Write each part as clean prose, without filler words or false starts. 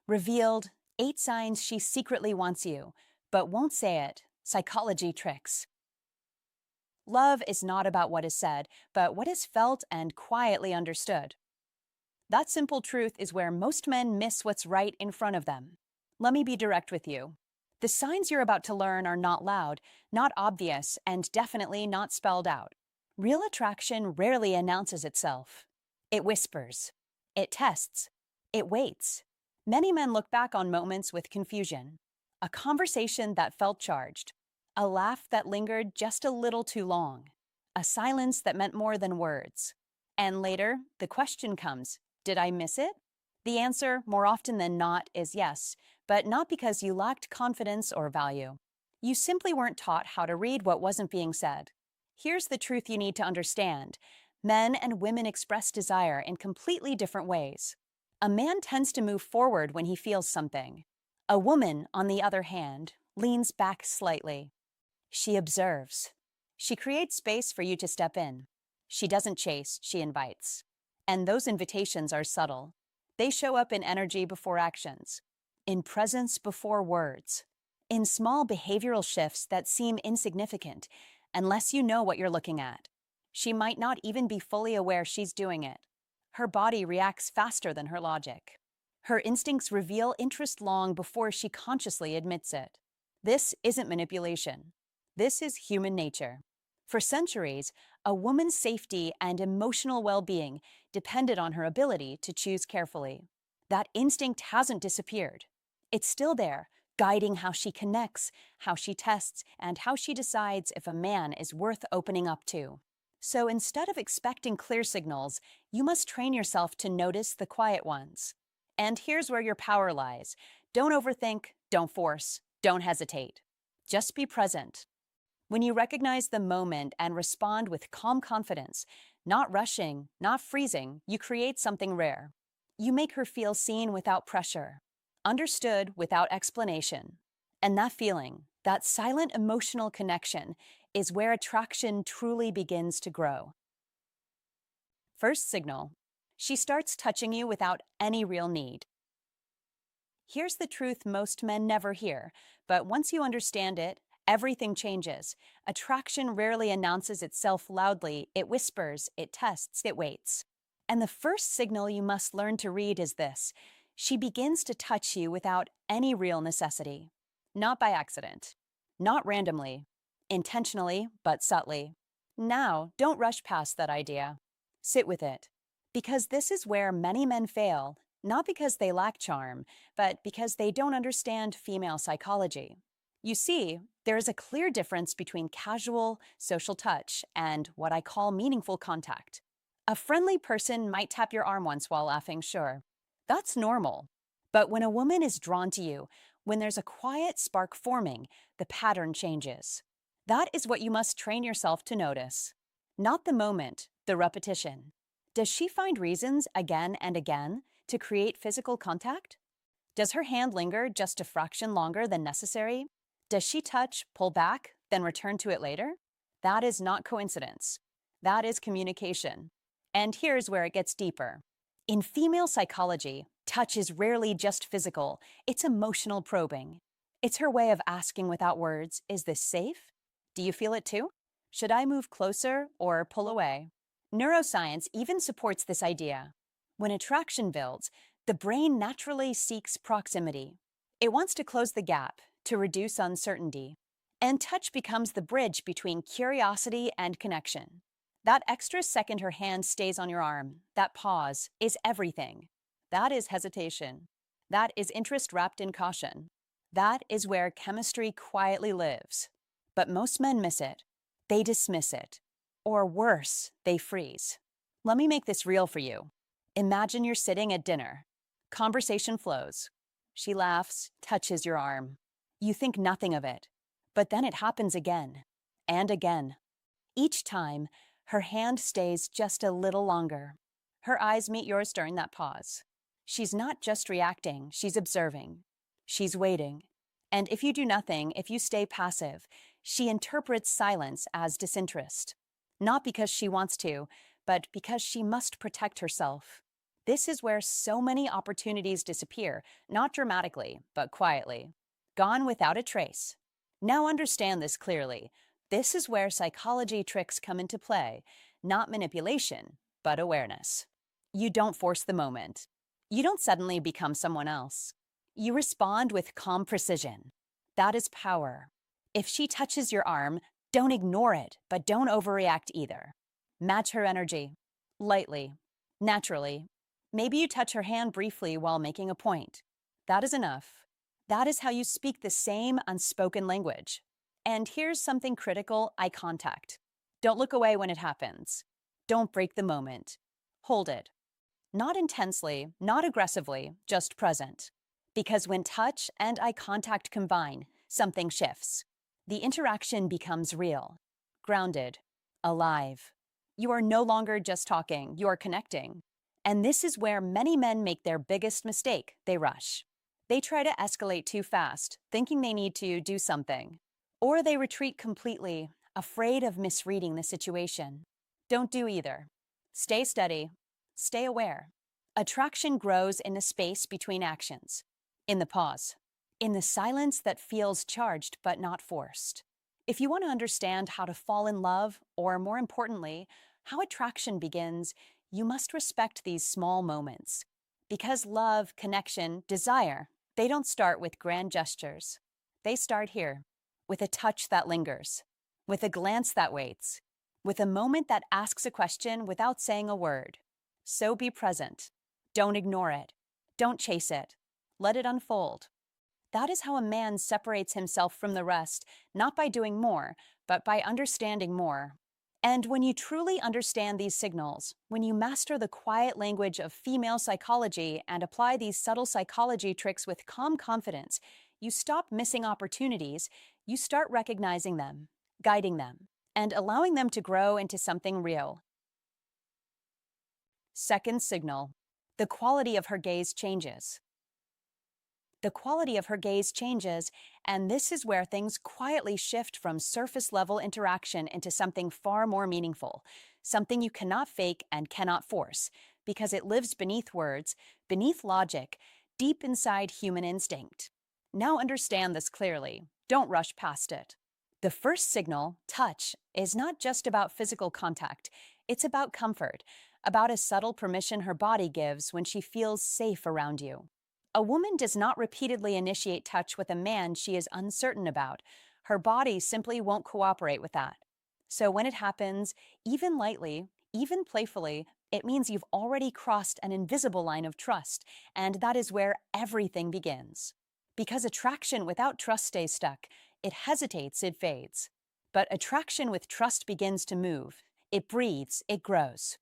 Revealed 8 signs she secretly wants you, but won't say it. Psychology tricks. Love is not about what is said, but what is felt and quietly understood. That simple truth is where most men miss what's right in front of them. Let me be direct with you. The signs you're about to learn are not loud, not obvious, and definitely not spelled out. Real attraction rarely announces itself. It whispers. It tests. It waits. Many men look back on moments with confusion. A conversation that felt charged. A laugh that lingered just a little too long. A silence that meant more than words. And later, the question comes, did I miss it? The answer, more often than not, is yes, but not because you lacked confidence or value. You simply weren't taught how to read what wasn't being said. Here's the truth you need to understand. Men and women express desire in completely different ways. A man tends to move forward when he feels something. A woman, on the other hand, leans back slightly. She observes. She creates space for you to step in. She doesn't chase, she invites. And those invitations are subtle. They show up in energy before actions, in presence before words, in small behavioral shifts that seem insignificant unless you know what you're looking at. She might not even be fully aware she's doing it. Her body reacts faster than her logic. Her instincts reveal interest long before she consciously admits it. This isn't manipulation. This is human nature. For centuries, a woman's safety and emotional well-being depended on her ability to choose carefully. That instinct hasn't disappeared. It's still there, guiding how she connects, how she tests, and how she decides if a man is worth opening up to. So instead of expecting clear signals, you must train yourself to notice the quiet ones. And here's where your power lies. Don't overthink, don't force, don't hesitate. Just be present. When you recognize the moment and respond with calm confidence, not rushing, not freezing, you create something rare. You make her feel seen without pressure, understood without explanation. And that feeling, that silent emotional connection, is where attraction truly begins to grow. First signal, she starts touching you without any real need. Here's the truth most men never hear, but once you understand it, everything changes. Attraction rarely announces itself loudly. It whispers, it tests, it waits. And the first signal you must learn to read is this. She begins to touch you without any real necessity. Not by accident. Not randomly. Intentionally, but subtly. Now, don't rush past that idea. Sit with it. Because this is where many men fail, not because they lack charm, but because they don't understand female psychology. You see, there is a clear difference between casual, social touch and what I call meaningful contact. A friendly person might tap your arm once while laughing, sure. That's normal. But when a woman is drawn to you, when there's a quiet spark forming, the pattern changes. That is what you must train yourself to notice. Not the moment, the repetition. Does she find reasons again and again to create physical contact? Does her hand linger just a fraction longer than necessary? Does she touch, pull back, then return to it later? That is not coincidence. That is communication. And here's where it gets deeper. In female psychology, touch is rarely just physical, it's emotional probing. It's her way of asking without words, is this safe? Do you feel it too? Should I move closer or pull away? Neuroscience even supports this idea. When attraction builds, the brain naturally seeks proximity. It wants to close the gap, to reduce uncertainty. And touch becomes the bridge between curiosity and connection. That extra second her hand stays on your arm, that pause, is everything. That is hesitation. That is interest wrapped in caution. That is where chemistry quietly lives. But most men miss it. They dismiss it. Or worse, they freeze. Let me make this real for you. Imagine you're sitting at dinner. Conversation flows. She laughs, touches your arm. You think nothing of it. But then it happens again. And again. Each time, her hand stays just a little longer. Her eyes meet yours during that pause. She's not just reacting, she's observing. She's waiting. And if you do nothing, if you stay passive, she interprets silence as disinterest. Not because she wants to, but because she must protect herself. This is where so many opportunities disappear, not dramatically, but quietly. Gone without a trace. Now understand this clearly. This is where psychology tricks come into play, not manipulation, but awareness. You don't force the moment. You don't suddenly become someone else. You respond with calm precision. That is power. If she touches your arm, don't ignore it, but don't overreact either. Match her energy. Lightly. Naturally. Maybe you touch her hand briefly while making a point. That is enough. That is how you speak the same unspoken language. And here's something critical: eye contact. Don't look away when it happens. Don't break the moment. Hold it. Not intensely, not aggressively, just present. Because when touch and eye contact combine, something shifts. The interaction becomes real, grounded, alive. You are no longer just talking, you are connecting. And this is where many men make their biggest mistake: they rush. They try to escalate too fast, thinking they need to do something. Or they retreat completely, afraid of misreading the situation. Don't do either. Stay steady. Stay aware. Attraction grows in the space between actions, in the pause, in the silence that feels charged but not forced. If you want to understand how to fall in love, or more importantly, how attraction begins, you must respect these small moments. Because love, connection, desire, they don't start with grand gestures. They start here, with a touch that lingers, with a glance that waits, with a moment that asks a question without saying a word. So be present. Don't ignore it. Don't chase it. Let it unfold. That is how a man separates himself from the rest, not by doing more, but by understanding more. And when you truly understand these signals, when you master the quiet language of female psychology and apply these subtle psychology tricks with calm confidence, you stop missing opportunities, you start recognizing them, guiding them, and allowing them to grow into something real. Second signal: the quality of her gaze changes. The quality of her gaze changes, and this is where things quietly shift from surface-level interaction into something far more meaningful, something you cannot fake and cannot force, because it lives beneath words, beneath logic, deep inside human instinct. Now understand this clearly. Don't rush past it. The first signal, touch, is not just about physical contact. It's about comfort, about a subtle permission her body gives when she feels safe around you. A woman does not repeatedly initiate touch with a man she is uncertain about. Her body simply won't cooperate with that. So when it happens, even lightly, even playfully, it means you've already crossed an invisible line of trust, and that is where everything begins. Because attraction without trust stays stuck. It hesitates, it fades. But attraction with trust begins to move. It breathes, it grows.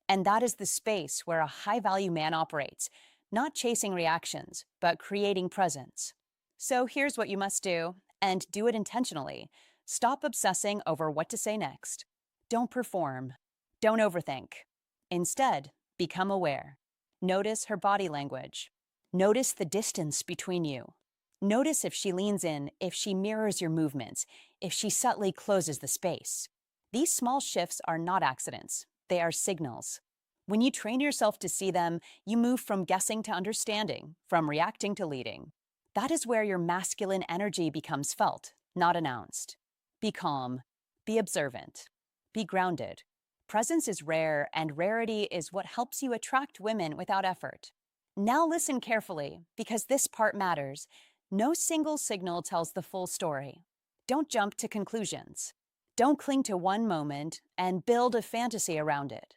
And that is the space where a high-value man operates, not chasing reactions, but creating presence. So here's what you must do, and do it intentionally. Stop obsessing over what to say next. Don't perform. Don't overthink. Instead, become aware. Notice her body language. Notice the distance between you. Notice if she leans in, if she mirrors your movements, if she subtly closes the space. These small shifts are not accidents. They are signals. When you train yourself to see them, you move from guessing to understanding, from reacting to leading. That is where your masculine energy becomes felt, not announced. Be calm. Be observant. Be grounded. Presence is rare, and rarity is what helps you attract women without effort. Now listen carefully, because this part matters. No single signal tells the full story. Don't jump to conclusions. Don't cling to one moment and build a fantasy around it.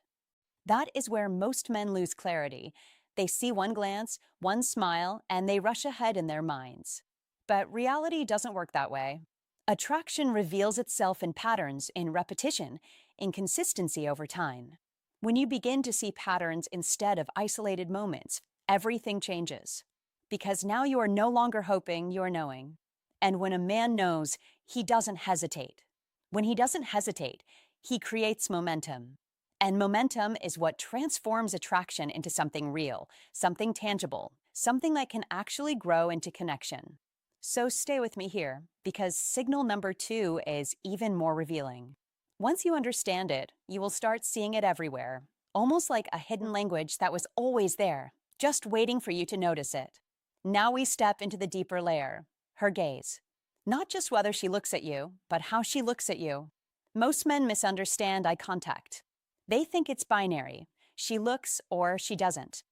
That is where most men lose clarity. They see one glance, one smile, and they rush ahead in their minds. But reality doesn't work that way. Attraction reveals itself in patterns, in repetition, in consistency over time. When you begin to see patterns instead of isolated moments, everything changes. Because now you are no longer hoping, you are knowing. And when a man knows, he doesn't hesitate. When he doesn't hesitate, he creates momentum. And momentum is what transforms attraction into something real, something tangible, something that can actually grow into connection. So stay with me here, because signal number 2 is even more revealing. Once you understand it, you will start seeing it everywhere. almost like a hidden language that was always there, just waiting for you to notice it. Now we step into the deeper layer, her gaze. Not just whether she looks at you, but how she looks at you. Most men misunderstand eye contact. They think it's binary. She looks or she doesn't.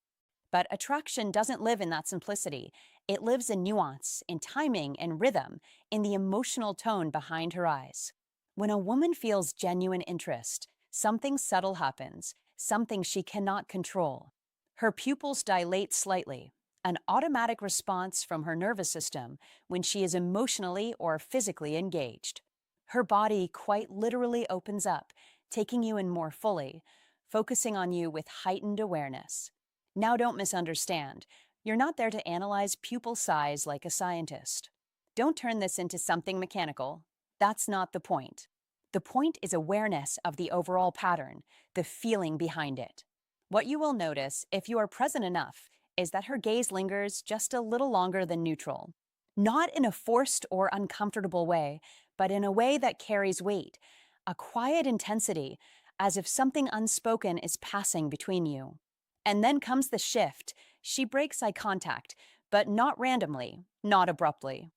But attraction doesn't live in that simplicity. It lives in nuance, in timing, in rhythm, in the emotional tone behind her eyes. When a woman feels genuine interest, something subtle happens, something she cannot control. Her pupils dilate slightly, an automatic response from her nervous system when she is emotionally or physically engaged. Her body quite literally opens up, taking you in more fully, focusing on you with heightened awareness. Now, don't misunderstand. You're not there to analyze pupil size like a scientist. Don't turn this into something mechanical. That's not the point. The point is awareness of the overall pattern, the feeling behind it. What you will notice, if you are present enough, is that her gaze lingers just a little longer than neutral. Not in a forced or uncomfortable way, but in a way that carries weight, a quiet intensity, as if something unspoken is passing between you. And then comes the shift. She breaks eye contact, but not randomly, not abruptly.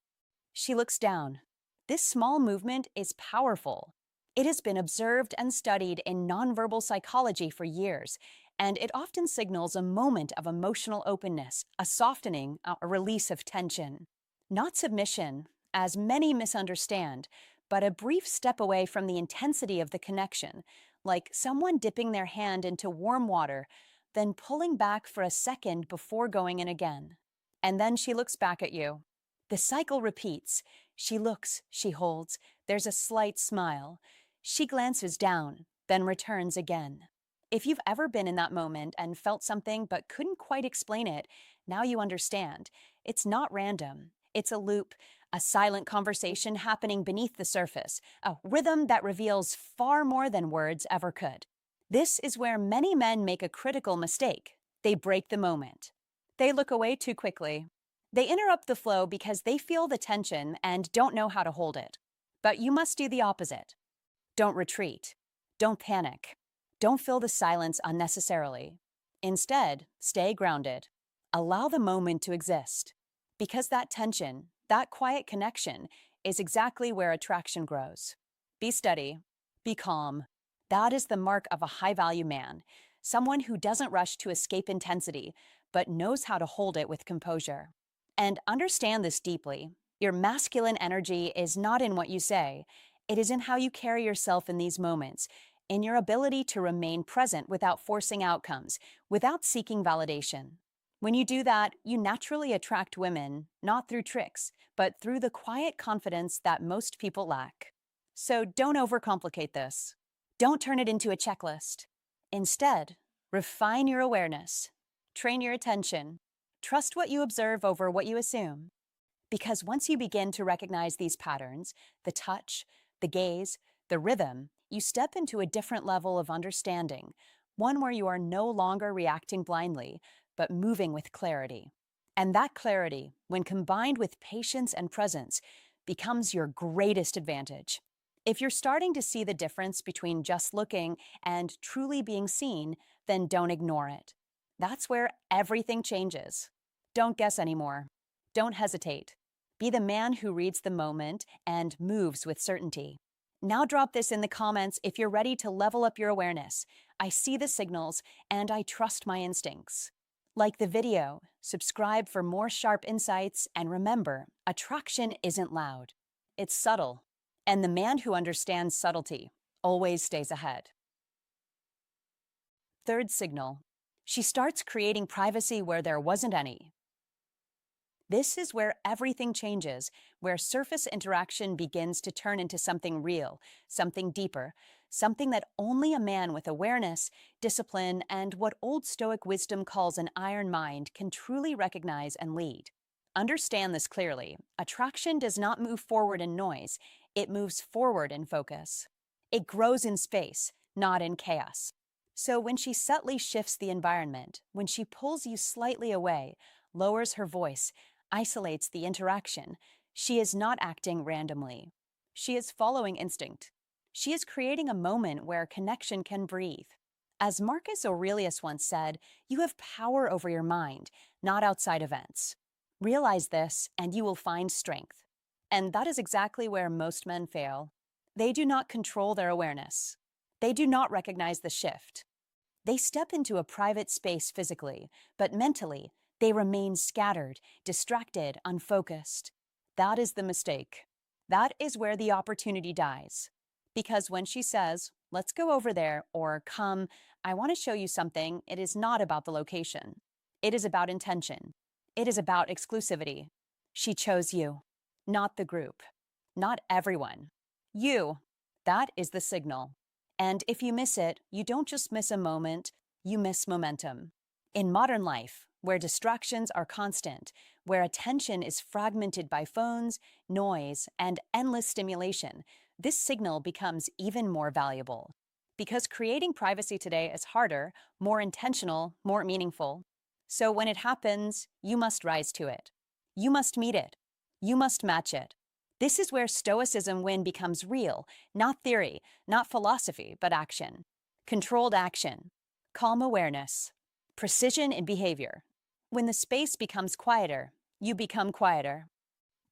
She looks down. This small movement is powerful. It has been observed and studied in nonverbal psychology for years, and it often signals a moment of emotional openness, a softening, a release of tension. Not submission, as many misunderstand, but a brief step away from the intensity of the connection, like someone dipping their hand into warm water, then pulling back for a second before going in again. And then she looks back at you. The cycle repeats. She looks, she holds, there's a slight smile. She glances down, then returns again. If you've ever been in that moment and felt something but couldn't quite explain it, now you understand. It's not random. It's a loop, a silent conversation happening beneath the surface, a rhythm that reveals far more than words ever could. This is where many men make a critical mistake. They break the moment. They look away too quickly. They interrupt the flow because they feel the tension and don't know how to hold it. But you must do the opposite. Don't retreat. Don't panic. Don't fill the silence unnecessarily. Instead, stay grounded. Allow the moment to exist. Because that tension, that quiet connection, is exactly where attraction grows. Be steady. Be calm. That is the mark of a high-value man, someone who doesn't rush to escape intensity, but knows how to hold it with composure. And understand this deeply. Your masculine energy is not in what you say. It is in how you carry yourself in these moments, in your ability to remain present without forcing outcomes, without seeking validation. When you do that, you naturally attract women, not through tricks, but through the quiet confidence that most people lack. So don't overcomplicate this. Don't turn it into a checklist. Instead, refine your awareness. Train your attention. Trust what you observe over what you assume. Because once you begin to recognize these patterns, the touch, the gaze, the rhythm, you step into a different level of understanding, one where you are no longer reacting blindly, but moving with clarity. And that clarity, when combined with patience and presence, becomes your greatest advantage. If you're starting to see the difference between just looking and truly being seen, then don't ignore it. That's where everything changes. Don't guess anymore. Don't hesitate. Be the man who reads the moment and moves with certainty. Now drop this in the comments if you're ready to level up your awareness. I see the signals and I trust my instincts. Like the video, subscribe for more sharp insights, and remember, attraction isn't loud. It's subtle. And the man who understands subtlety always stays ahead. Third signal. She starts creating privacy where there wasn't any. This is where everything changes, where surface interaction begins to turn into something real, something deeper, something that only a man with awareness, discipline, and what old Stoic wisdom calls an iron mind can truly recognize and lead. Understand this clearly. Attraction does not move forward in noise. It moves forward in focus. It grows in space, not in chaos. So when she subtly shifts the environment, when she pulls you slightly away, lowers her voice, isolates the interaction, she is not acting randomly. She is following instinct. She is creating a moment where connection can breathe. As Marcus Aurelius once said, you have power over your mind, not outside events. Realize this, and you will find strength. And that is exactly where most men fail. They do not control their awareness. They do not recognize the shift. They step into a private space physically, but mentally, they remain scattered, distracted, unfocused. That is the mistake. That is where the opportunity dies. Because when she says, let's go over there, or come, I want to show you something, it is not about the location. It is about intention. It is about exclusivity. She chose you, not the group, not everyone. You. That is the signal. And if you miss it, you don't just miss a moment, you miss momentum. In modern life, where distractions are constant, where attention is fragmented by phones, noise, and endless stimulation, this signal becomes even more valuable. Because creating privacy today is harder, more intentional, more meaningful. So when it happens, you must rise to it. You must meet it. You must match it. This is where Stoicism win becomes real, not theory, not philosophy, but action. Controlled action, calm awareness, precision in behavior. When the space becomes quieter, you become quieter.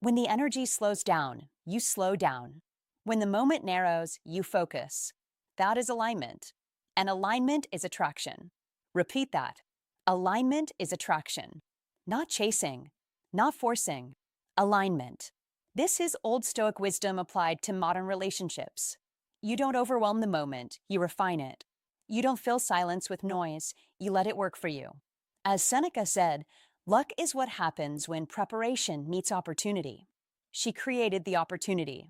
When the energy slows down, you slow down. When the moment narrows, you focus. That is alignment. And alignment is attraction. Repeat that. Alignment is attraction. Not chasing, not forcing. Alignment. This is old Stoic wisdom applied to modern relationships. You don't overwhelm the moment, you refine it. You don't fill silence with noise, you let it work for you. As Seneca said, luck is what happens when preparation meets opportunity. She created the opportunity.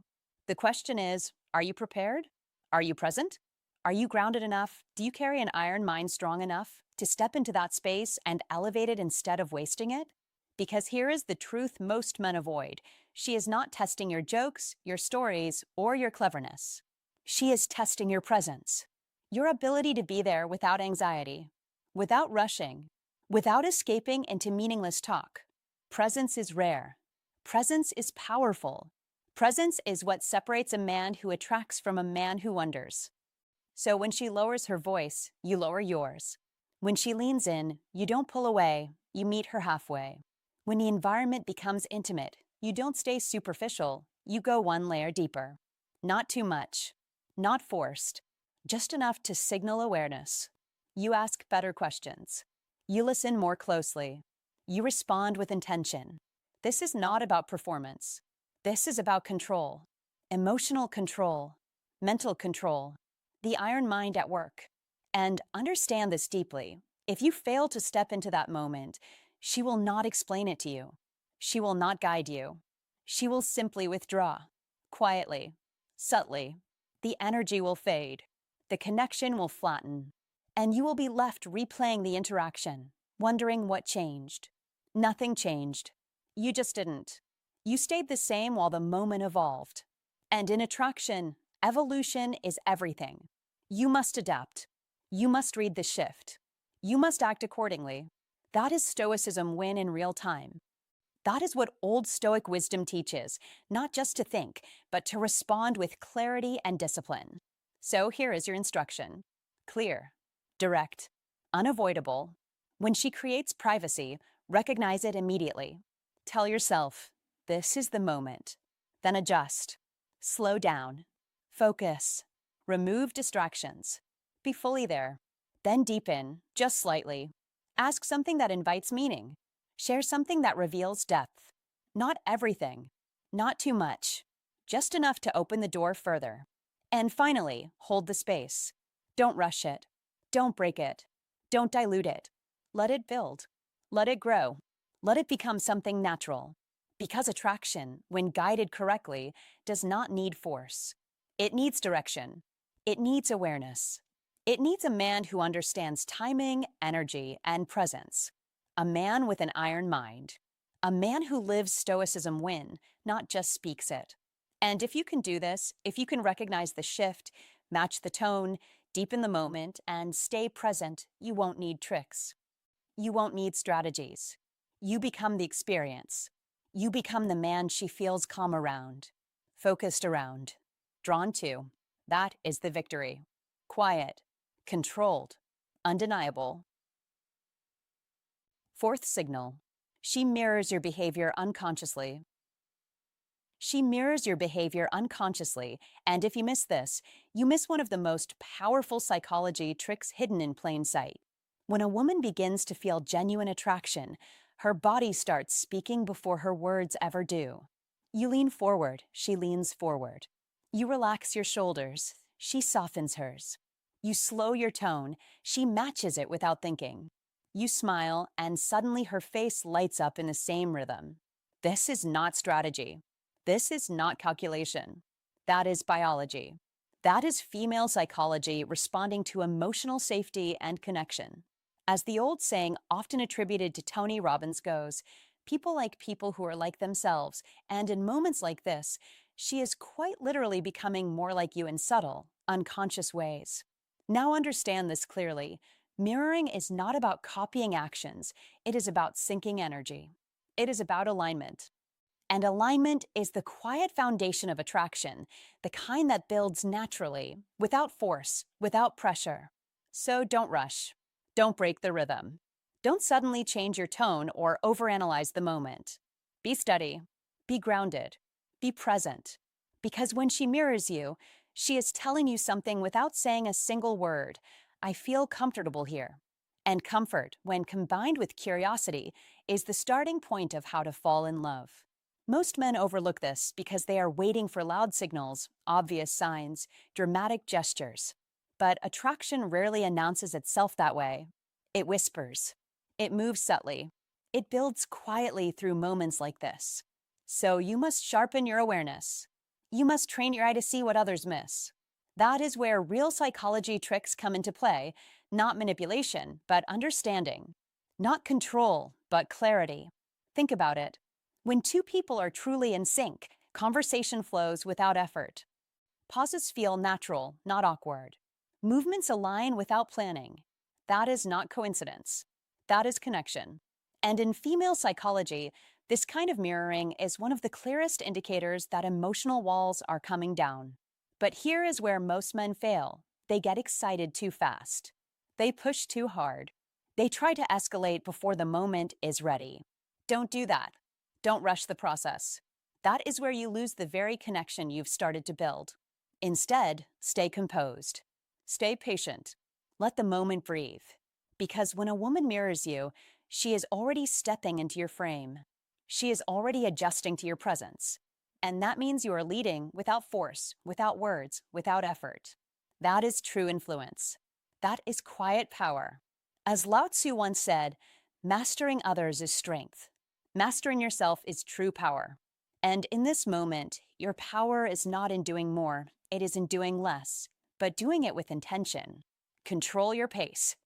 The question is, are you prepared? Are you present? Are you grounded enough? Do you carry an iron mind strong enough to step into that space and elevate it instead of wasting it? Because here is the truth most men avoid. She is not testing your jokes, your stories, or your cleverness. She is testing your presence, your ability to be there without anxiety, without rushing, without escaping into meaningless talk. Presence is rare. Presence is powerful. Presence is what separates a man who attracts from a man who wonders. So when she lowers her voice, you lower yours. When she leans in, you don't pull away, you meet her halfway. When the environment becomes intimate, you don't stay superficial, you go one layer deeper. Not too much, not forced, just enough to signal awareness. You ask better questions. You listen more closely. You respond with intention. This is not about performance. This is about control. Emotional control, mental control, the iron mind at work. And understand this deeply. If you fail to step into that moment, she will not explain it to you. She will not guide you. She will simply withdraw, quietly, subtly. The energy will fade. The connection will flatten. And you will be left replaying the interaction, wondering what changed. Nothing changed. You just didn't. You stayed the same while the moment evolved. And in attraction, evolution is everything. You must adapt. You must read the shift. You must act accordingly. That is Stoicism win in real time. That is what old Stoic wisdom teaches, not just to think, but to respond with clarity and discipline. So here is your instruction. Clear, direct, unavoidable. When she creates privacy, recognize it immediately. Tell yourself, this is the moment. Then adjust. Slow down. Focus. Remove distractions. Be fully there. Then deepen, just slightly. Ask something that invites meaning. Share something that reveals depth. Not everything. Not too much. Just enough to open the door further. And finally, hold the space. Don't rush it. Don't break it. Don't dilute it. Let it build. Let it grow. Let it become something natural. Because attraction, when guided correctly, does not need force. It needs direction. It needs awareness. It needs a man who understands timing, energy, and presence. A man with an iron mind. A man who lives Stoicism win, not just speaks it. And if you can do this, if you can recognize the shift, match the tone, deepen the moment, and stay present, you won't need tricks. You won't need strategies. You become the experience. You become the man she feels calm around, focused around, drawn to. That is the victory. Quiet, controlled, undeniable. Fourth signal, she mirrors your behavior unconsciously. She mirrors your behavior unconsciously, and if you miss this, you miss one of the most powerful psychology tricks hidden in plain sight. When a woman begins to feel genuine attraction, her body starts speaking before her words ever do. You lean forward, she leans forward. You relax your shoulders, she softens hers. You slow your tone, she matches it without thinking. You smile, and suddenly her face lights up in the same rhythm. This is not strategy. This is not calculation. That is biology. That is female psychology responding to emotional safety and connection. As the old saying, often attributed to Tony Robbins, goes, people like people who are like themselves, and in moments like this, she is quite literally becoming more like you in subtle, unconscious ways. Now understand this clearly. Mirroring is not about copying actions, it is about syncing energy. It is about alignment. And alignment is the quiet foundation of attraction, the kind that builds naturally, without force, without pressure. So don't rush. Don't break the rhythm. Don't suddenly change your tone or overanalyze the moment. Be steady. Be grounded. Be present. Because when she mirrors you, she is telling you something without saying a single word. I feel comfortable here. And comfort, when combined with curiosity, is the starting point of how to fall in love. Most men overlook this because they are waiting for loud signals, obvious signs, dramatic gestures. But attraction rarely announces itself that way. It whispers. It moves subtly. It builds quietly through moments like this. So you must sharpen your awareness. You must train your eye to see what others miss. That is where real psychology tricks come into play, not manipulation, but understanding. Not control, but clarity. Think about it. When two people are truly in sync, conversation flows without effort. Pauses feel natural, not awkward. Movements align without planning. That is not coincidence. That is connection. And in female psychology, this kind of mirroring is one of the clearest indicators that emotional walls are coming down. But here is where most men fail. They get excited too fast. They push too hard. They try to escalate before the moment is ready. Don't do that. Don't rush the process. That is where you lose the very connection you've started to build. Instead, stay composed. Stay patient. Let the moment breathe. Because when a woman mirrors you, she is already stepping into your frame. She is already adjusting to your presence. And that means you are leading without force, without words, without effort. That is true influence. That is quiet power. As Lao Tzu once said, mastering others is strength. Mastering yourself is true power. And in this moment, your power is not in doing more, it is in doing less, but doing it with intention. Control your pace.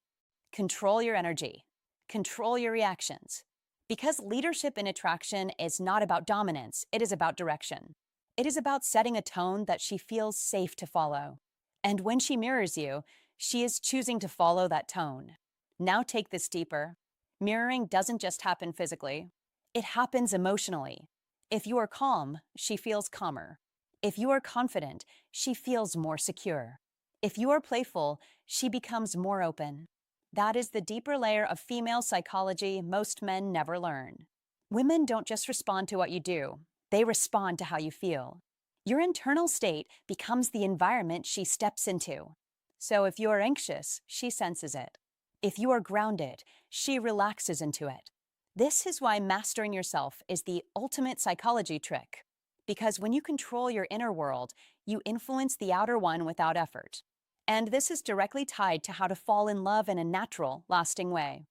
Control your energy. Control your reactions. Because leadership in attraction is not about dominance, it is about direction. It is about setting a tone that she feels safe to follow. And when she mirrors you, she is choosing to follow that tone. Now take this deeper. Mirroring doesn't just happen physically. It happens emotionally. If you are calm, she feels calmer. If you are confident, she feels more secure. If you are playful, she becomes more open. That is the deeper layer of female psychology most men never learn. Women don't just respond to what you do, they respond to how you feel. Your internal state becomes the environment she steps into. So if you are anxious, she senses it. If you are grounded, she relaxes into it. This is why mastering yourself is the ultimate psychology trick. Because when you control your inner world, you influence the outer one without effort. And this is directly tied to how to fall in love in a natural, lasting way.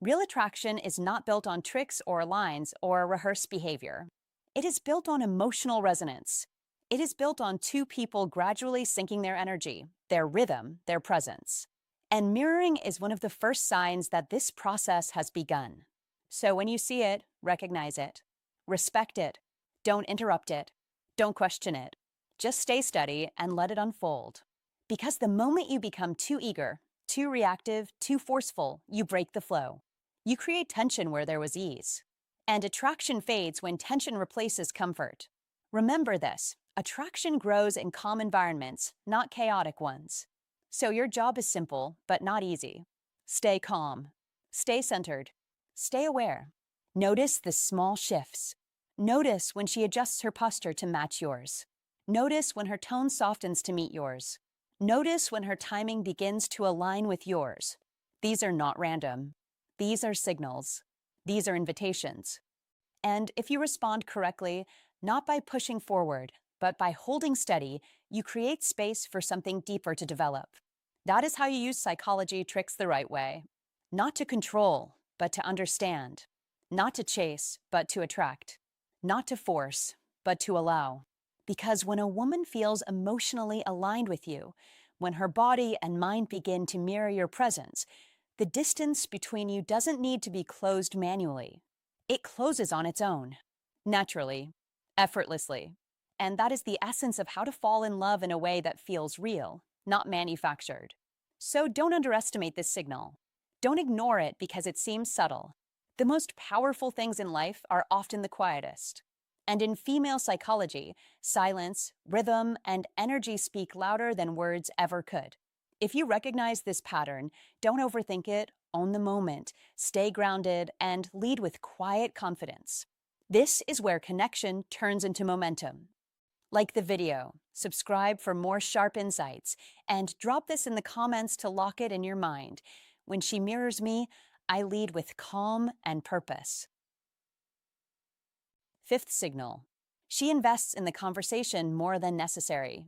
Real attraction is not built on tricks or lines or rehearsed behavior. It is built on emotional resonance. It is built on two people gradually syncing their energy, their rhythm, their presence. And mirroring is one of the first signs that this process has begun. So when you see it, recognize it. Respect it. Don't interrupt it. Don't question it. Just stay steady and let it unfold. Because the moment you become too eager, too reactive, too forceful, you break the flow. You create tension where there was ease. And attraction fades when tension replaces comfort. Remember this, attraction grows in calm environments, not chaotic ones. So your job is simple, but not easy. Stay calm. Stay centered. Stay aware. Notice the small shifts. Notice when she adjusts her posture to match yours. Notice when her tone softens to meet yours. Notice when her timing begins to align with yours. These are not random. These are signals. These are invitations. And if you respond correctly, not by pushing forward, but by holding steady, you create space for something deeper to develop. That is how you use psychology tricks the right way. Not to control, but to understand. Not to chase, but to attract. Not to force, but to allow. Because when a woman feels emotionally aligned with you, when her body and mind begin to mirror your presence, the distance between you doesn't need to be closed manually. It closes on its own, naturally, effortlessly. And that is the essence of how to fall in love in a way that feels real, not manufactured. So don't underestimate this signal. Don't ignore it because it seems subtle. The most powerful things in life are often the quietest. And in female psychology, silence, rhythm, and energy speak louder than words ever could. If you recognize this pattern, don't overthink it, own the moment, stay grounded, and lead with quiet confidence. This is where connection turns into momentum. Like the video, subscribe for more sharp insights, and drop this in the comments to lock it in your mind. When she mirrors me, I lead with calm and purpose. Fifth signal. She invests in the conversation more than necessary.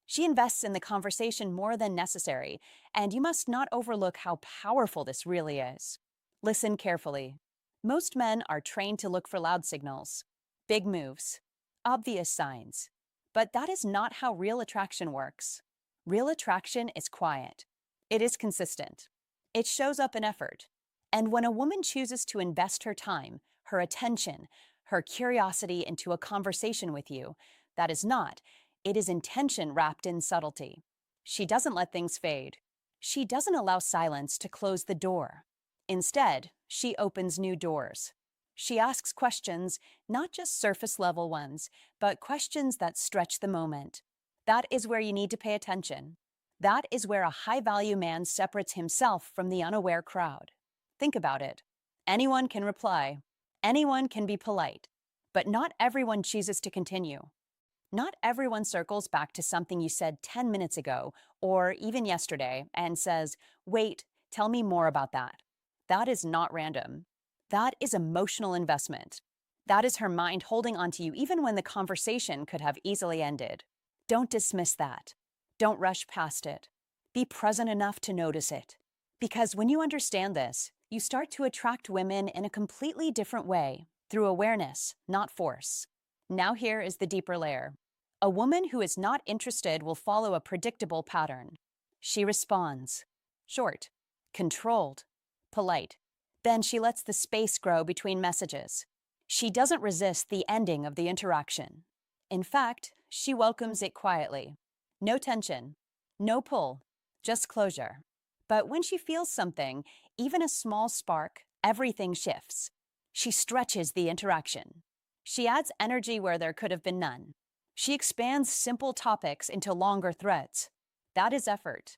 She invests in the conversation more than necessary, and you must not overlook how powerful this really is. Listen carefully. Most men are trained to look for loud signals, big moves, obvious signs. But that is not how real attraction works. Real attraction is quiet. It is consistent. It shows up in effort. And when a woman chooses to invest her time, her attention, her curiosity into a conversation with you, that is not. It is intention wrapped in subtlety. She doesn't let things fade. She doesn't allow silence to close the door. Instead, she opens new doors. She asks questions, not just surface-level ones, but questions that stretch the moment. That is where you need to pay attention. That is where a high-value man separates himself from the unaware crowd. Think about it. Anyone can reply. Anyone can be polite. But not everyone chooses to continue. Not everyone circles back to something you said 10 minutes ago, or even yesterday, and says, "Wait, tell me more about that." That is not random. That is emotional investment. That is her mind holding onto you even when the conversation could have easily ended. Don't dismiss that. Don't rush past it. Be present enough to notice it. Because when you understand this, you start to attract women in a completely different way, through awareness, not force. Now here is the deeper layer. A woman who is not interested will follow a predictable pattern. She responds. Short, controlled, polite. Then she lets the space grow between messages. She doesn't resist the ending of the interaction. In fact, she welcomes it quietly. No tension, no pull, just closure. But when she feels something, even a small spark, everything shifts. She stretches the interaction. She adds energy where there could have been none. She expands simple topics into longer threads. That is effort.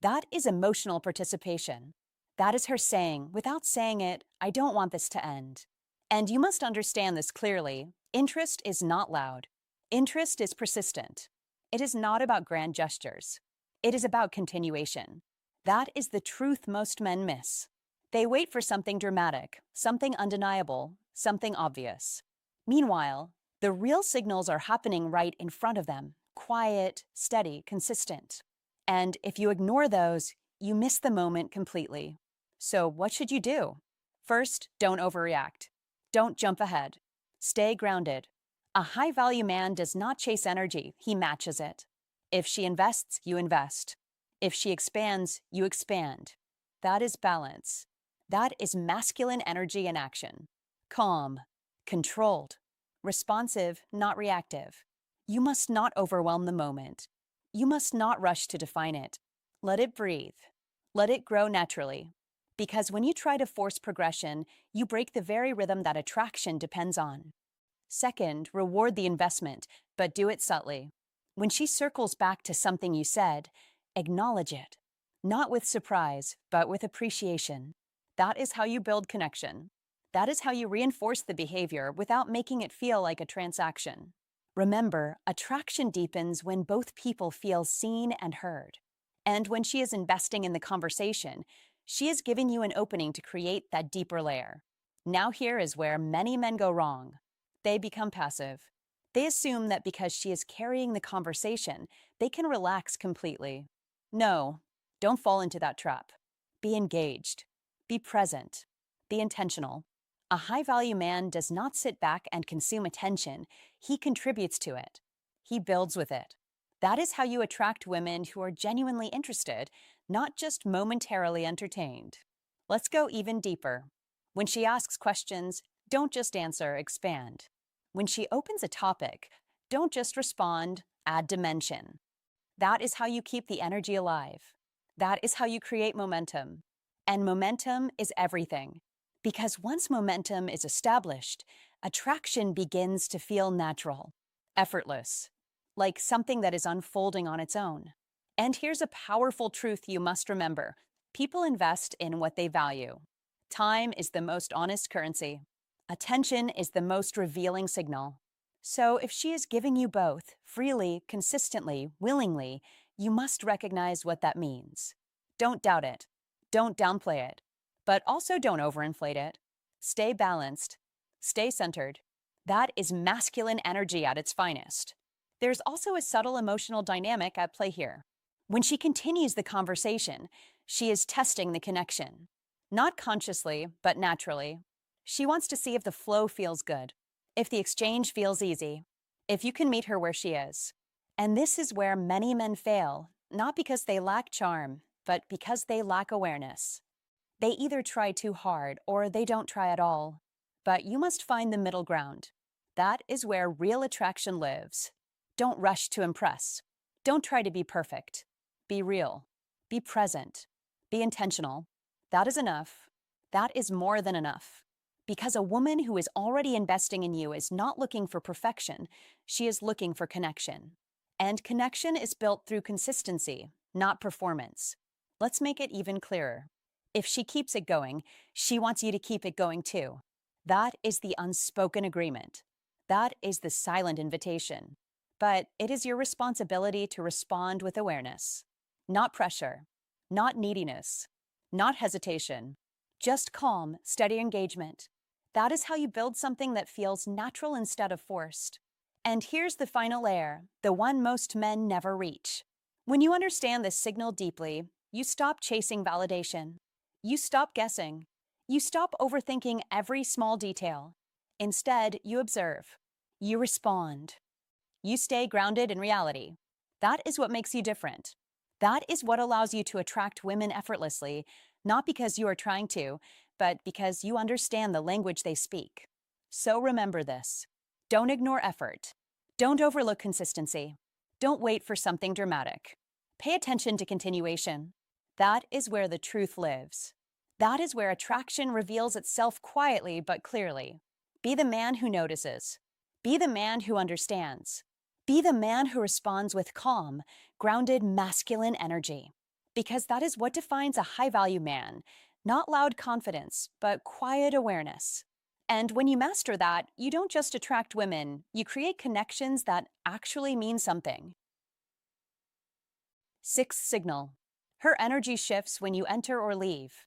That is emotional participation. That is her saying, without saying it, "I don't want this to end." And you must understand this clearly. Interest is not loud. Interest is persistent. It is not about grand gestures. It is about continuation. That is the truth most men miss. They wait for something dramatic, something undeniable, something obvious. Meanwhile, the real signals are happening right in front of them, quiet, steady, consistent. And if you ignore those, you miss the moment completely. So what should you do? First, don't overreact. Don't jump ahead. Stay grounded. A high-value man does not chase energy, he matches it. If she invests, you invest. If she expands, you expand. That is balance. That is masculine energy in action. Calm, controlled, responsive, not reactive. You must not overwhelm the moment. You must not rush to define it. Let it breathe. Let it grow naturally. Because when you try to force progression, you break the very rhythm that attraction depends on. Second, reward the investment, but do it subtly. When she circles back to something you said, acknowledge it. Not with surprise, but with appreciation. That is how you build connection. That is how you reinforce the behavior without making it feel like a transaction. Remember, attraction deepens when both people feel seen and heard. And when she is investing in the conversation, she is giving you an opening to create that deeper layer. Now, here is where many men go wrong. They become passive. They assume that because she is carrying the conversation, they can relax completely. No, don't fall into that trap. Be engaged. Be present. Be intentional. A high-value man does not sit back and consume attention. He contributes to it. He builds with it. That is how you attract women who are genuinely interested, not just momentarily entertained. Let's go even deeper. When she asks questions, don't just answer, expand. When she opens a topic, don't just respond, add dimension. That is how you keep the energy alive. That is how you create momentum. And momentum is everything. Because once momentum is established, attraction begins to feel natural, effortless, like something that is unfolding on its own. And here's a powerful truth you must remember. People invest in what they value. Time is the most honest currency. Attention is the most revealing signal. So if she is giving you both, freely, consistently, willingly, you must recognize what that means. Don't doubt it. Don't downplay it. But also don't overinflate it. Stay balanced. Stay centered. That is masculine energy at its finest. There's also a subtle emotional dynamic at play here. When she continues the conversation, she is testing the connection. Not consciously, but naturally. She wants to see if the flow feels good, if the exchange feels easy, if you can meet her where she is. And this is where many men fail, not because they lack charm, but because they lack awareness. They either try too hard or they don't try at all. But you must find the middle ground. That is where real attraction lives. Don't rush to impress. Don't try to be perfect. Be real. Be present. Be intentional. That is enough. That is more than enough. Because a woman who is already investing in you is not looking for perfection, she is looking for connection. And connection is built through consistency, not performance. Let's make it even clearer. If she keeps it going, she wants you to keep it going too. That is the unspoken agreement. That is the silent invitation. But it is your responsibility to respond with awareness. Not pressure, not neediness, not hesitation. Just calm, steady engagement. That is how you build something that feels natural instead of forced. And here's the final layer, the one most men never reach. When you understand this signal deeply, you stop chasing validation. You stop guessing. You stop overthinking every small detail. Instead, you observe. You respond. You stay grounded in reality. That is what makes you different. That is what allows you to attract women effortlessly, not because you are trying to, but because you understand the language they speak. So remember this. Don't ignore effort. Don't overlook consistency. Don't wait for something dramatic. Pay attention to continuation. That is where the truth lives. That is where attraction reveals itself quietly but clearly. Be the man who notices. Be the man who understands. Be the man who responds with calm, grounded masculine energy. Because that is what defines a high-value man, not loud confidence, but quiet awareness. And when you master that, you don't just attract women, you create connections that actually mean something. Sixth signal. Her energy shifts when you enter or leave.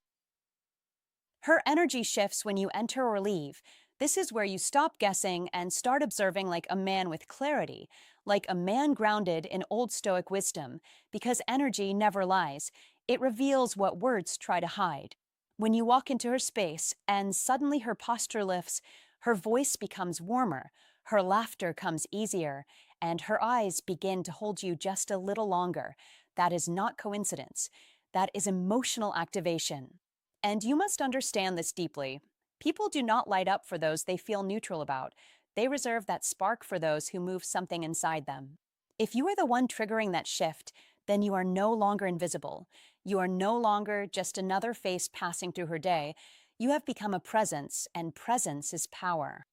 Her energy shifts when you enter or leave. This is where you stop guessing and start observing like a man with clarity, like a man grounded in old Stoic wisdom, because energy never lies. It reveals what words try to hide. When you walk into her space and suddenly her posture lifts, her voice becomes warmer, her laughter comes easier, and her eyes begin to hold you just a little longer. That is not coincidence. That is emotional activation. And you must understand this deeply. People do not light up for those they feel neutral about. They reserve that spark for those who move something inside them. If you are the one triggering that shift, then you are no longer invisible. You are no longer just another face passing through her day. You have become a presence, and presence is power.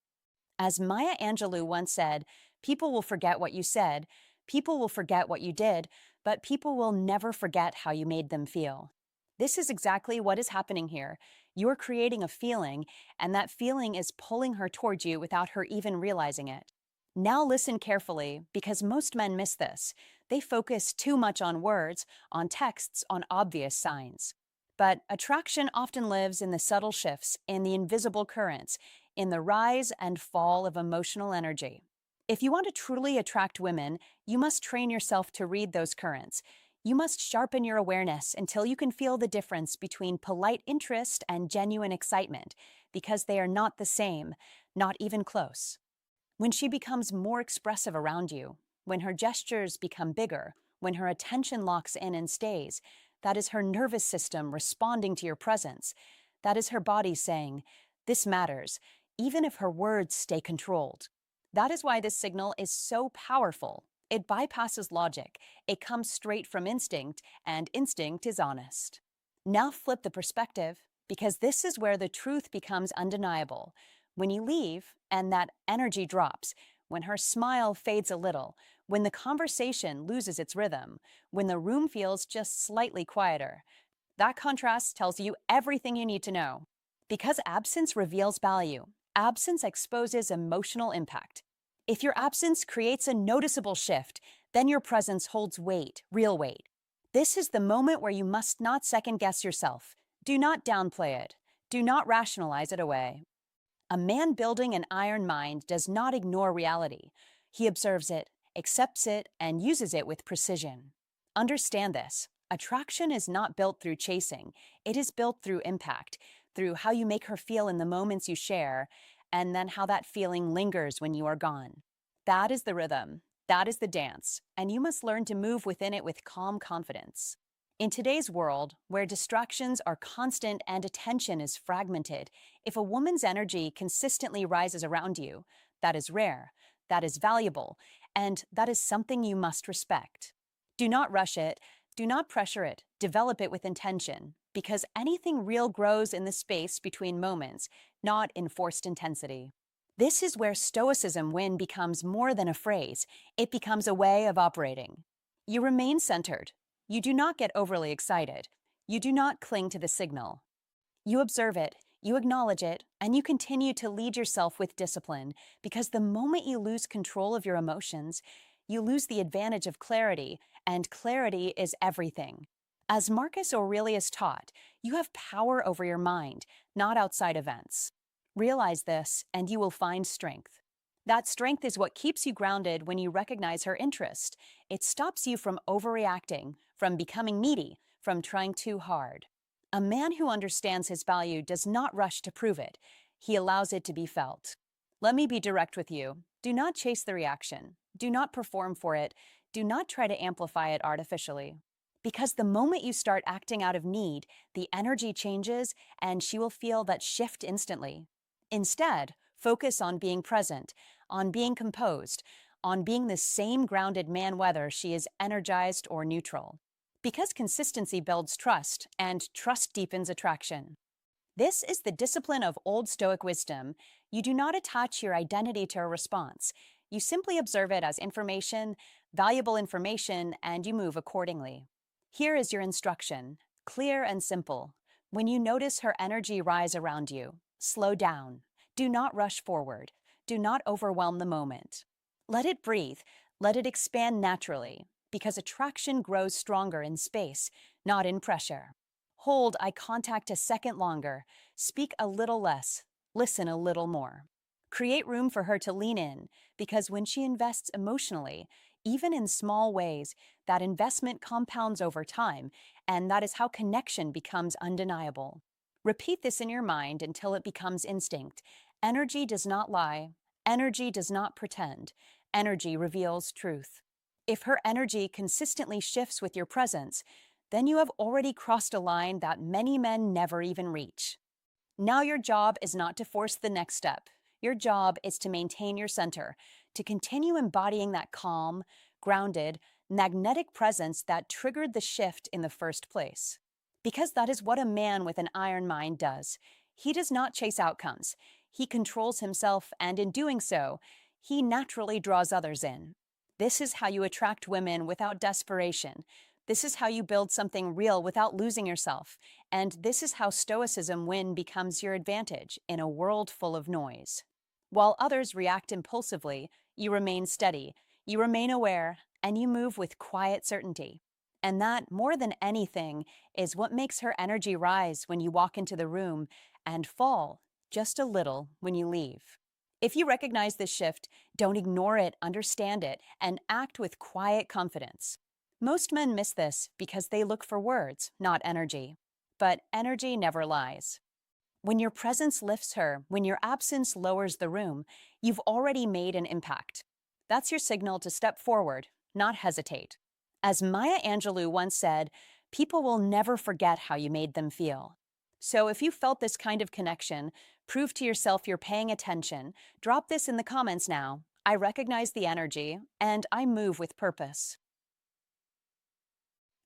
As Maya Angelou once said, people will forget what you said, people will forget what you did, but people will never forget how you made them feel. This is exactly what is happening here. You're creating a feeling, and that feeling is pulling her toward you without her even realizing it. Now listen carefully, because most men miss this. They focus too much on words, on texts, on obvious signs. But attraction often lives in the subtle shifts, in the invisible currents, in the rise and fall of emotional energy. If you want to truly attract women, you must train yourself to read those currents. You must sharpen your awareness until you can feel the difference between polite interest and genuine excitement, because they are not the same, not even close. When she becomes more expressive around you, when her gestures become bigger, when her attention locks in and stays, that is her nervous system responding to your presence. That is her body saying, "This matters," even if her words stay controlled. That is why this signal is so powerful. It bypasses logic, it comes straight from instinct, and instinct is honest. Now flip the perspective, because this is where the truth becomes undeniable. When you leave and that energy drops, when her smile fades a little, when the conversation loses its rhythm, when the room feels just slightly quieter, that contrast tells you everything you need to know. Because absence reveals value, absence exposes emotional impact. If your absence creates a noticeable shift, then your presence holds weight, real weight. This is the moment where you must not second guess yourself. Do not downplay it. Do not rationalize it away. A man building an iron mind does not ignore reality. He observes it, accepts it, and uses it with precision. Understand this. Attraction is not built through chasing. It is built through impact, through how you make her feel in the moments you share, and then how that feeling lingers when you are gone. That is the rhythm. That is the dance, and you must learn to move within it with calm confidence. In today's world, where distractions are constant and attention is fragmented, if a woman's energy consistently rises around you, that is rare, that is valuable, and that is something you must respect. Do not rush it, do not pressure it, develop it with intention, because anything real grows in the space between moments, not in forced intensity. This is where Stoicism Win becomes more than a phrase, it becomes a way of operating. You remain centered. You do not get overly excited. You do not cling to the signal. You observe it, you acknowledge it, and you continue to lead yourself with discipline, because the moment you lose control of your emotions, you lose the advantage of clarity, and clarity is everything. As Marcus Aurelius taught, you have power over your mind, not outside events. Realize this, and you will find strength. That strength is what keeps you grounded when you recognize her interest. It stops you from overreacting, from becoming needy, from trying too hard. A man who understands his value does not rush to prove it. He allows it to be felt. Let me be direct with you. Do not chase the reaction. Do not perform for it. Do not try to amplify it artificially. Because the moment you start acting out of need, the energy changes and she will feel that shift instantly. Instead, focus on being present, on being composed, on being the same grounded man whether she is energized or neutral. Because consistency builds trust, and trust deepens attraction. This is the discipline of old Stoic wisdom. You do not attach your identity to a response. You simply observe it as information, valuable information, and you move accordingly. Here is your instruction, clear and simple. When you notice her energy rise around you, slow down. Do not rush forward. Do not overwhelm the moment. Let it breathe. Let it expand naturally, because attraction grows stronger in space, not in pressure. Hold eye contact a second longer. Speak a little less. Listen a little more. Create room for her to lean in, because when she invests emotionally, even in small ways, that investment compounds over time, and that is how connection becomes undeniable. Repeat this in your mind until it becomes instinct. Energy does not lie. Energy does not pretend. Energy reveals truth. If her energy consistently shifts with your presence, then you have already crossed a line that many men never even reach. Now your job is not to force the next step. Your job is to maintain your center, to continue embodying that calm, grounded, magnetic presence that triggered the shift in the first place. Because that is what a man with an iron mind does. He does not chase outcomes. He controls himself, and in doing so, he naturally draws others in. This is how you attract women without desperation. This is how you build something real without losing yourself. And this is how Stoicism win becomes your advantage in a world full of noise. While others react impulsively, you remain steady, you remain aware, and you move with quiet certainty. And that, more than anything, is what makes her energy rise when you walk into the room and fall just a little when you leave. If you recognize this shift, don't ignore it, understand it, and act with quiet confidence. Most men miss this because they look for words, not energy. But energy never lies. When your presence lifts her, when your absence lowers the room, you've already made an impact. That's your signal to step forward, not hesitate. As Maya Angelou once said, people will never forget how you made them feel. So if you felt this kind of connection, prove to yourself you're paying attention. Drop this in the comments now. I recognize the energy, and I move with purpose.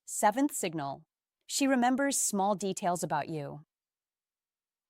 Seventh signal. She remembers small details about you.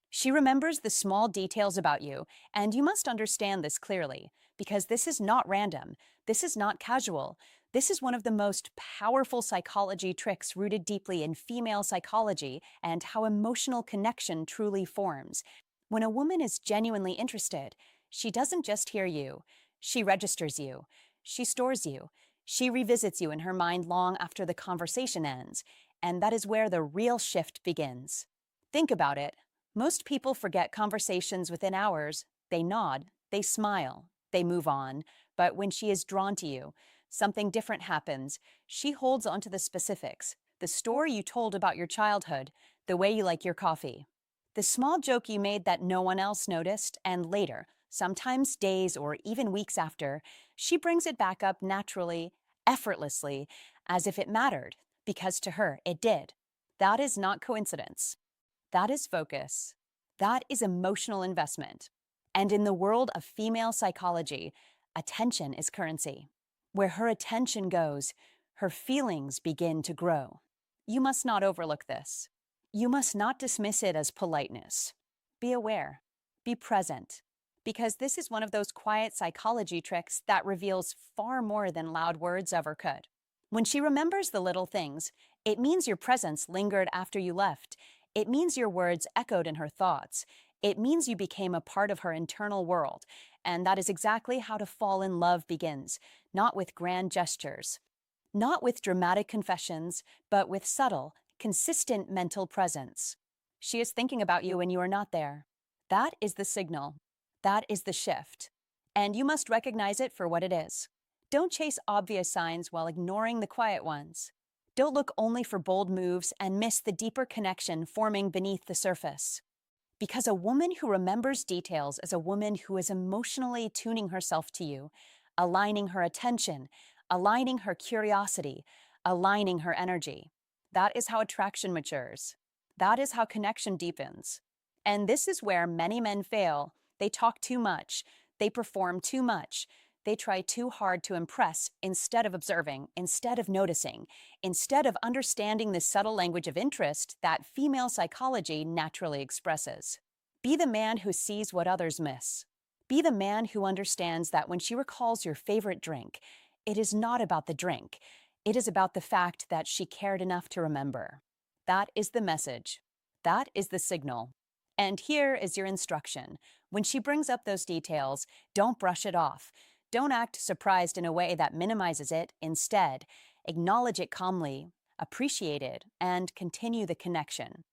She remembers the small details about you, and you must understand this clearly, because this is not random, this is not casual. This is one of the most powerful psychology tricks rooted deeply in female psychology and how emotional connection truly forms. When a woman is genuinely interested, she doesn't just hear you, she registers you, she stores you, she revisits you in her mind long after the conversation ends, and that is where the real shift begins. Think about it. Most people forget conversations within hours. They nod, they smile, they move on. But when she is drawn to you, something different happens. She holds onto the specifics, the story you told about your childhood, the way you like your coffee, the small joke you made that no one else noticed, and later, sometimes days or even weeks after, she brings it back up naturally, effortlessly, as if it mattered, because to her it did. That is not coincidence. That is focus. That is emotional investment. And in the world of female psychology, attention is currency. Where her attention goes, her feelings begin to grow. You must not overlook this. You must not dismiss it as politeness. Be aware. Be present. Because this is one of those quiet psychology tricks that reveals far more than loud words ever could. When she remembers the little things, it means your presence lingered after you left. It means your words echoed in her thoughts. It means you became a part of her internal world. And that is exactly how to fall in love begins, not with grand gestures, not with dramatic confessions, but with subtle, consistent mental presence. She is thinking about you when you are not there. That is the signal. That is the shift. And you must recognize it for what it is. Don't chase obvious signs while ignoring the quiet ones. Don't look only for bold moves and miss the deeper connection forming beneath the surface. Because a woman who remembers details is a woman who is emotionally tuning herself to you, aligning her attention, aligning her curiosity, aligning her energy. That is how attraction matures. That is how connection deepens. And this is where many men fail. They talk too much. They perform too much. They try too hard to impress instead of observing, instead of noticing, instead of understanding the subtle language of interest that female psychology naturally expresses. Be the man who sees what others miss. Be the man who understands that when she recalls your favorite drink, it is not about the drink. It is about the fact that she cared enough to remember. That is the message. That is the signal. And here is your instruction. When she brings up those details, don't brush it off. Don't act surprised in a way that minimizes it. Instead, acknowledge it calmly, appreciate it, and continue the connection.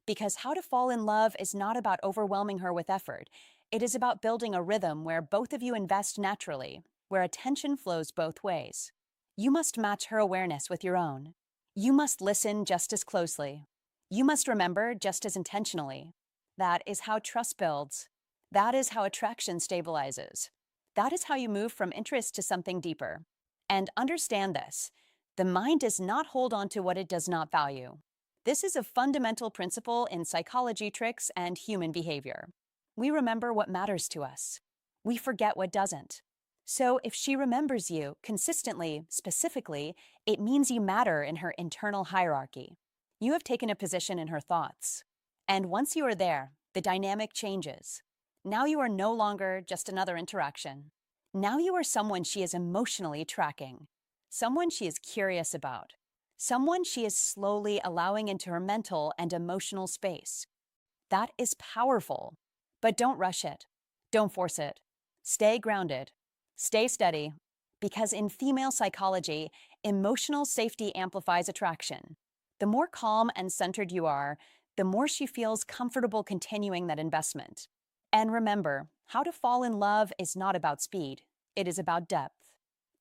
Because how to fall in love is not about overwhelming her with effort. It is about building a rhythm where both of you invest naturally, where attention flows both ways. You must match her awareness with your own. You must listen just as closely. You must remember just as intentionally. That is how trust builds. That is how attraction stabilizes. That is how you move from interest to something deeper. And understand this, the mind does not hold on to what it does not value. This is a fundamental principle in psychology tricks and human behavior. We remember what matters to us. We forget what doesn't. So if she remembers you consistently, specifically, it means you matter in her internal hierarchy. You have taken a position in her thoughts. And once you are there, the dynamic changes. Now you are no longer just another interaction. Now you are someone she is emotionally tracking, someone she is curious about, someone she is slowly allowing into her mental and emotional space. That is powerful. But don't rush it. Don't force it. Stay grounded. Stay steady. Because in female psychology, emotional safety amplifies attraction. The more calm and centered you are, the more she feels comfortable continuing that investment. And remember, how to fall in love is not about speed. It is about depth.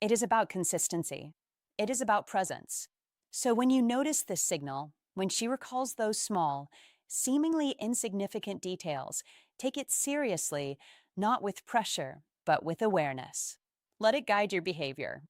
It is about consistency. It is about presence. So when you notice this signal, when she recalls those small, seemingly insignificant details, take it seriously, not with pressure, but with awareness. Let it guide your behavior.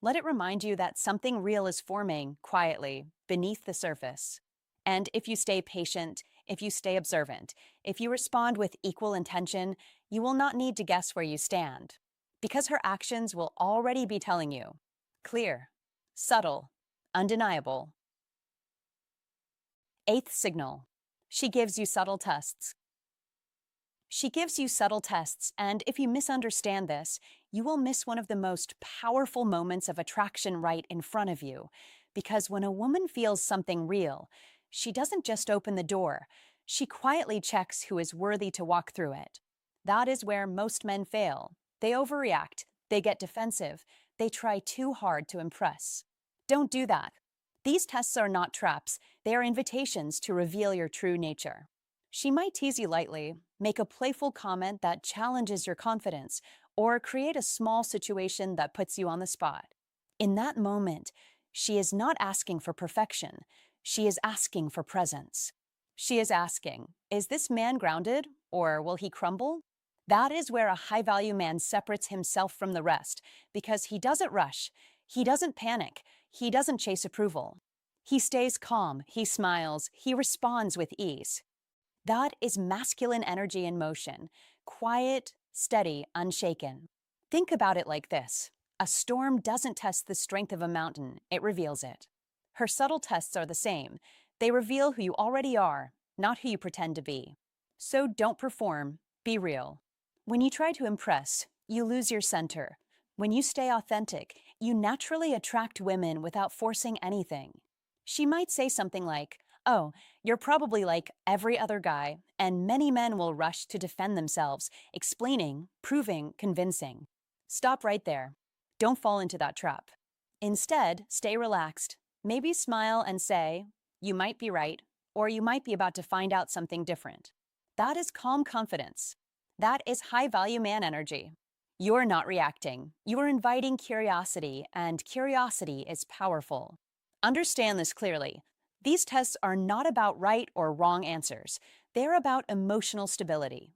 Let it remind you that something real is forming quietly beneath the surface. And if you stay patient, if you stay observant, if you respond with equal intention, you will not need to guess where you stand, because her actions will already be telling you. Clear, subtle, undeniable. Eighth signal. She gives you subtle tests. She gives you subtle tests, and if you misunderstand this, you will miss one of the most powerful moments of attraction right in front of you. Because when a woman feels something real, she doesn't just open the door, she quietly checks who is worthy to walk through it. That is where most men fail. They overreact, they get defensive, they try too hard to impress. Don't do that. These tests are not traps, they are invitations to reveal your true nature. She might tease you lightly, make a playful comment that challenges your confidence, or create a small situation that puts you on the spot. In that moment, she is not asking for perfection, she is asking for presence. She is asking, is this man grounded, or will he crumble? That is where a high-value man separates himself from the rest, because he doesn't rush, he doesn't panic, he doesn't chase approval. He stays calm, he smiles, he responds with ease. That is masculine energy in motion, quiet, steady, unshaken. Think about it like this. A storm doesn't test the strength of a mountain, it reveals it. Her subtle tests are the same. They reveal who you already are, not who you pretend to be. So don't perform, be real. When you try to impress, you lose your center. When you stay authentic, you naturally attract women without forcing anything. She might say something like, "Oh, you're probably like every other guy," and many men will rush to defend themselves, explaining, proving, convincing. Stop right there. Don't fall into that trap. Instead, stay relaxed. Maybe smile and say, "You might be right," or "You might be about to find out something different." That is calm confidence. That is high-value man energy. You're not reacting. You are inviting curiosity, and curiosity is powerful. Understand this clearly. These tests are not about right or wrong answers. They're about emotional stability.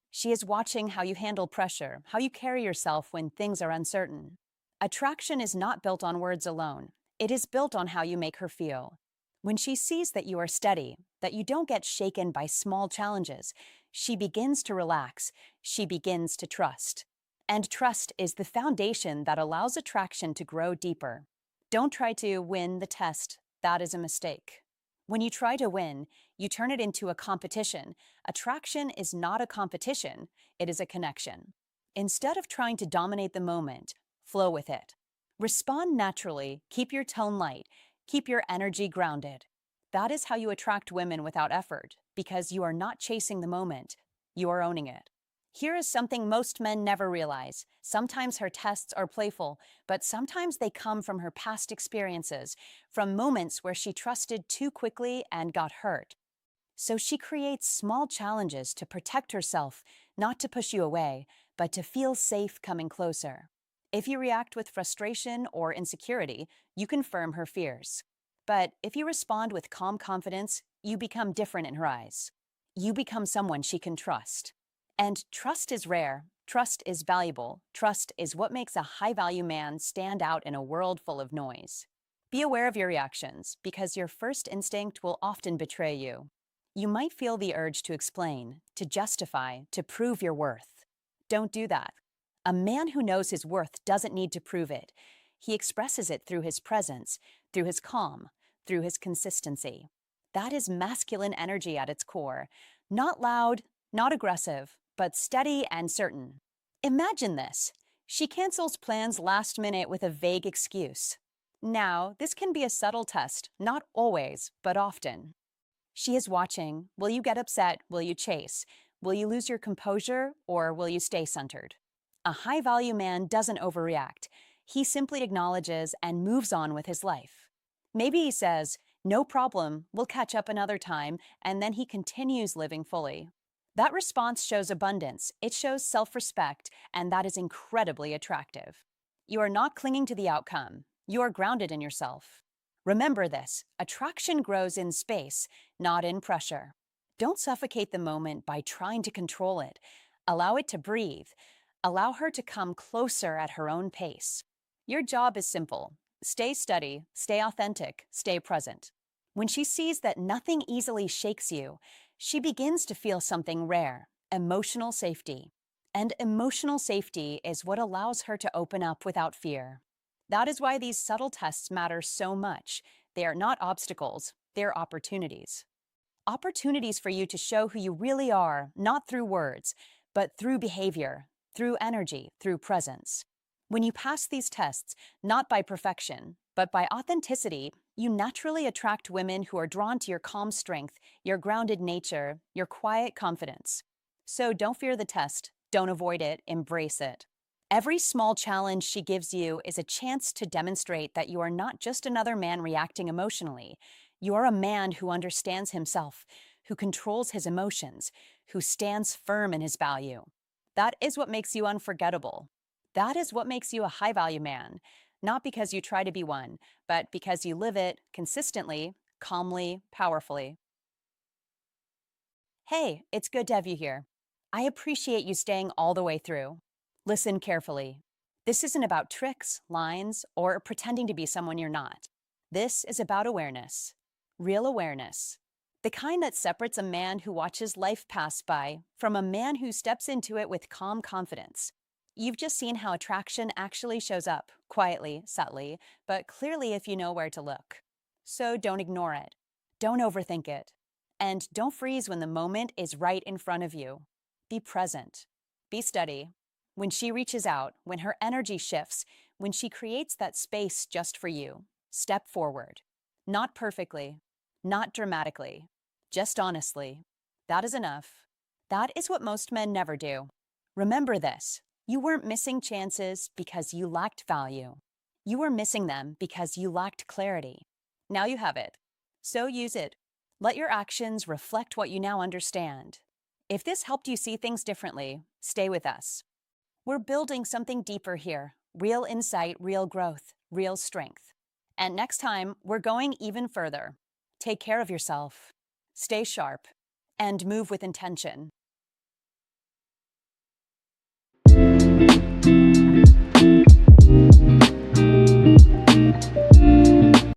She is watching how you handle pressure, how you carry yourself when things are uncertain. Attraction is not built on words alone. It is built on how you make her feel. When she sees that you are steady, that you don't get shaken by small challenges, she begins to relax. She begins to trust. And trust is the foundation that allows attraction to grow deeper. Don't try to win the test. That is a mistake. When you try to win, you turn it into a competition. Attraction is not a competition, it is a connection. Instead of trying to dominate the moment, flow with it. Respond naturally, keep your tone light, keep your energy grounded. That is how you attract women without effort, because you are not chasing the moment, you are owning it. Here is something most men never realize. Sometimes her tests are playful, but sometimes they come from her past experiences, from moments where she trusted too quickly and got hurt. So she creates small challenges to protect herself, not to push you away, but to feel safe coming closer. If you react with frustration or insecurity, you confirm her fears. But if you respond with calm confidence, you become different in her eyes. You become someone she can trust. And trust is rare, trust is valuable, trust is what makes a high-value man stand out in a world full of noise. Be aware of your reactions, because your first instinct will often betray you. You might feel the urge to explain, to justify, to prove your worth. Don't do that. A man who knows his worth doesn't need to prove it. He expresses it through his presence, through his calm, through his consistency. That is masculine energy at its core. Not loud, not aggressive, but steady and certain. Imagine this. She cancels plans last minute with a vague excuse. Now, this can be a subtle test, not always, but often. She is watching. Will you get upset? Will you chase? Will you lose your composure, or will you stay centered? A high value man doesn't overreact. He simply acknowledges and moves on with his life. Maybe he says, "No problem, we'll catch up another time," and then he continues living fully. That response shows abundance, it shows self respect, and that is incredibly attractive. You are not clinging to the outcome, you are grounded in yourself. Remember this: attraction grows in space, not in pressure. Don't suffocate the moment by trying to control it. Allow it to breathe. Allow her to come closer at her own pace. Your job is simple: stay steady, stay authentic, stay present. When she sees that nothing easily shakes you, she begins to feel something rare: emotional safety. And emotional safety is what allows her to open up without fear. That is why these subtle tests matter so much. They are not obstacles, they're opportunities. Opportunities for you to show who you really are, not through words, but through behavior, through energy, through presence. When you pass these tests, not by perfection, but by authenticity, you naturally attract women who are drawn to your calm strength, your grounded nature, your quiet confidence. So don't fear the test, don't avoid it, embrace it. Every small challenge she gives you is a chance to demonstrate that you are not just another man reacting emotionally. You are a man who understands himself, who controls his emotions, who stands firm in his value. That is what makes you unforgettable. That is what makes you a high value man, not because you try to be one, but because you live it consistently, calmly, powerfully. Hey, it's good to have you here. I appreciate you staying all the way through. Listen carefully. This isn't about tricks, lines, or pretending to be someone you're not. This is about awareness, real awareness. The kind that separates a man who watches life pass by from a man who steps into it with calm confidence. You've just seen how attraction actually shows up, quietly, subtly, but clearly if you know where to look. So don't ignore it. Don't overthink it. And don't freeze when the moment is right in front of you. Be present. Be steady. When she reaches out, when her energy shifts, when she creates that space just for you, step forward. Not perfectly, not dramatically, just honestly. That is enough. That is what most men never do. Remember this: you weren't missing chances because you lacked value. You were missing them because you lacked clarity. Now you have it. So use it. Let your actions reflect what you now understand. If this helped you see things differently, stay with us. We're building something deeper here: real insight, real growth, real strength. And next time, we're going even further. Take care of yourself, stay sharp, and move with intention.